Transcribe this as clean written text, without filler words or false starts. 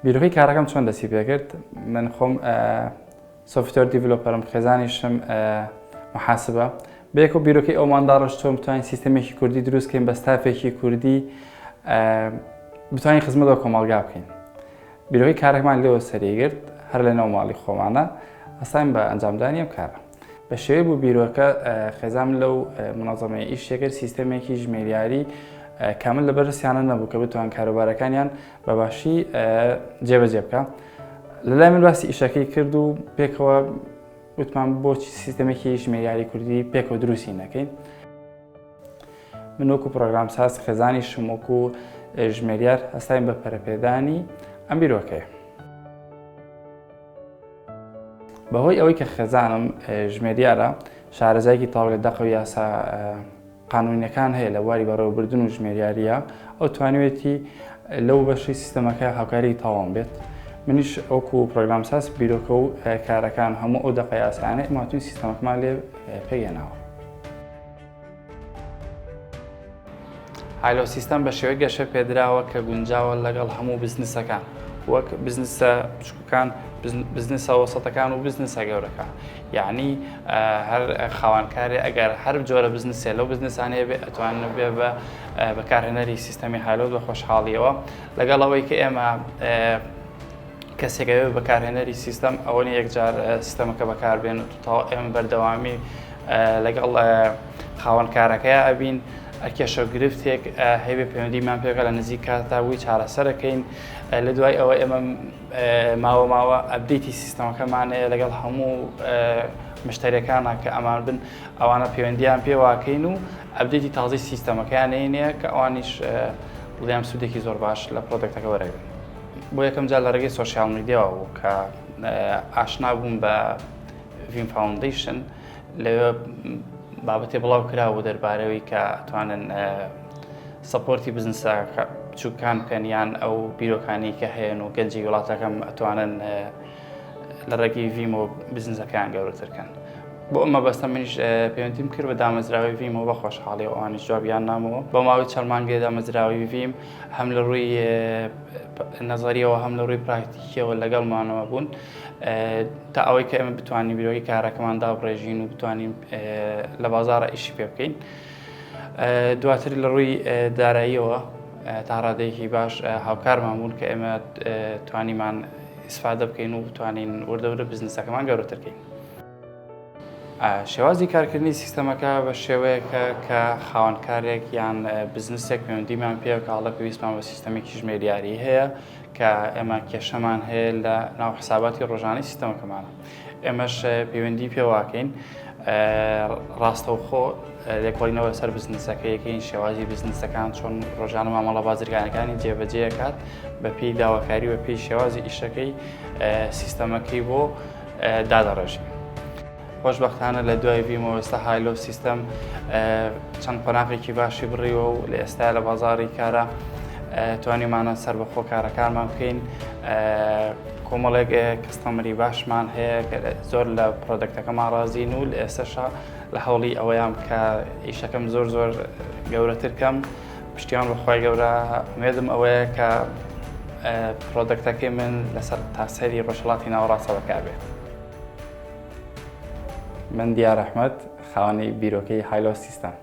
بیرۆکەی کارەکەم چۆن دەستی پێکرد؟ من خۆم سۆفتوێر دیڤلۆپەرم، خێزانیشم محاسبە. بەیەکەوە بیرۆکەی ئەومان داڕشتۆم بتوانین سیستەمێکی کوردی دروستکەین بە ستافێکی کوردی بتوانین خزمەت بە کۆمەڵگا بکەین. بیرۆکەی کارەکەمان لێوە سەریگرت، هەر لە نێو ماڵی خۆمانە هەستاین بە ئەنجامدانی ئەم کارە. بە شێوەیە بوو بیرۆکە خێزام لەو منەظەمەیە ئیشێکرد سیستەمێکی ژمێریاری کامل لەبەرسیانە نەبوو کە بتوان کاروبارەکانیان بە باشی جێبەجێ بکە. لەلای من باسی ئیشەکەی کرد و پێکەوە وتمان بۆچی سیستەمێکی ژمێریاری کوردی پێکەوە دروستی نەکەین. من وەکو پرۆگرامساز خێزانیشم وەکو ژمێریار هەستاین بە پەرەپێدانی ئەم بیرۆکەیە. بەهۆی ئەوەی کە خێزانم ژمێریارە، شارەزایەکی تاو لە دەق و یاسا قانونیەکان هەیە لە بواری بەڕێوەبردن و ژمێریاریە، ئەو توانوێتی لەو بەشی سیستەمەکە هاوکاری تاوان بێت. منیش ئەوکو پرۆگرامساز بیرۆکە و کارەکان هەموو ئەو دەق یاسانە ماتوین سیستەمەکەمان لێ پێگەێناوە. هایلۆ سیستەم بە شێوەی گەشە پێدراوە کە گونجاوە لەگەڵ هەموو بزنسەکان، وەک بزنسە بچووکەکان، بزنسە وەسەطەکان و بزنسە گەورەکە. یعنی هەر خاوەنکارێ ئەگەر هەر جۆرە بزنسێ لەو بزنسانەیە بێ ئەتوانن بێ بە بەکارهێنەری سیستەمی هایلۆ بە خۆشحاڵیەوە، لەگەڵ ئەوەی کە ئێمە کەسێکەوێ بەکارهێنەری سیستەم ئەوە یەکجار سیستەمەکە بەکاربێن و تاو ئێمە بەردەوامی لەگەڵ خاوەنکارەکەیە ئەبین کێشە گرفتێک هەیە پەیوەندیمان پێکە لە نزیک کاتتا وی چارەسەرەکەین. لە دوای ئەوە ئێمە ماوە ئەپدەیتی سیستەمەکەمانەیە لەگەڵ هەموو مشتریەکانە کە ئەمان بن ئەوانە پەیوەندیان پێواکەین و ئەپدەیتی تازەی سیستەمەکەیان هێنەیە کە ئەوانیش بڵێم سوودێکی زۆر باش لە پرۆدەکتەکە وەرەگرن. بۆ یەکەم جار لە ڕێگەی سۆشیال میدیاوە بوو کە ئاشنا بووم بە ڤیم فاوندیشن، لەوێ بابەتێ بڵاو کراوە دەربارەوەی کە توانن سەپۆرتی بزنسە بچووکان بکەن یان ئەو بیرۆکانی کە هەیەن و گەنجی وڵاتەکەم ئەتوانن لە ڕێگەی ڤیمۆ بزنسەکان گەورەترکەن. بۆ ئەمە بەستە منیش پەیوەندیم کرد بە دامەزراوی ڤیمۆ بە خۆشحاڵی و ئەوانیش جوابیان نامەوە. بۆ ماوەی چەند مانگێ دامەزراوی ڤیم هەم لە ڕووی نەزەریەوە هەم لە ڕووی پراکتیکیەوە لەگەڵمانەوە بوون تا ئەوەی کە ئێمە بتوانین بیرۆکەی کارەکەمان دابڕێژین و بتوانین لە بازاڕە ئیشی پێ بکەین. دواتر لە ڕووی داراییەوە تا ڕادەیەکی باش هاوکارمان بوون کە ئێمە توانیمان ئیسفادە بکەین و بتوانین وردەورە بزنسەکەمان گەورەترکەین. شێوازی کارکردنی سیستەمەکە بە شێوەیەکە کە خاوەنکارێک یان بزنسێک پەیوەندیمان پێ کە هەڵە پێویستمان بە سیستەمێکی ژمێریاری هەیە کە ئێمە کێشەمان هەیە لە ناو حساباتی ڕۆژانەی سیستەمەکەمانە. ئێمەش پەیوەندی پێواکەین ڕاستەوخۆ لێکۆڵینەوە سەر بزنسەکەیەکەین شێوازی بزنسەکان چۆن ڕۆژانە مامەڵە بازرگانەکانی جێبەجێکات بە پێی داواکاری و پێی شێوازی ئیشەکەی سیستەمەکەی بۆ دادەڕێژین. خۆشبەختانە لە دوای ڤیمۆ ئێستا هایلۆ سیستەم چەند قۆناغێکی باشی بڕیوە و لە ئێستا لە بازاڕی کارە توانیمانە سەر بەخۆ کارەکانمان بکەین. کۆمەڵێک کەستەمەری باشمان هەیە کە زۆر لە پرۆدەکتەکەمان ڕازین و لە ئێستاشا لە هەوڵی ئەوەیان کە ئیشەکەم زۆر گەورەتر کەم. پشتیان بەخوای گەورە ئومێدم ئەوەیە کە پرۆدەکتەکەی من لەسەر تاسەری ڕۆژهەڵاتی ناوەڕاستە بەکاربێت. من دیار ئەحمەد، خاوەنی بیرۆکەی هایلۆ سیستەم.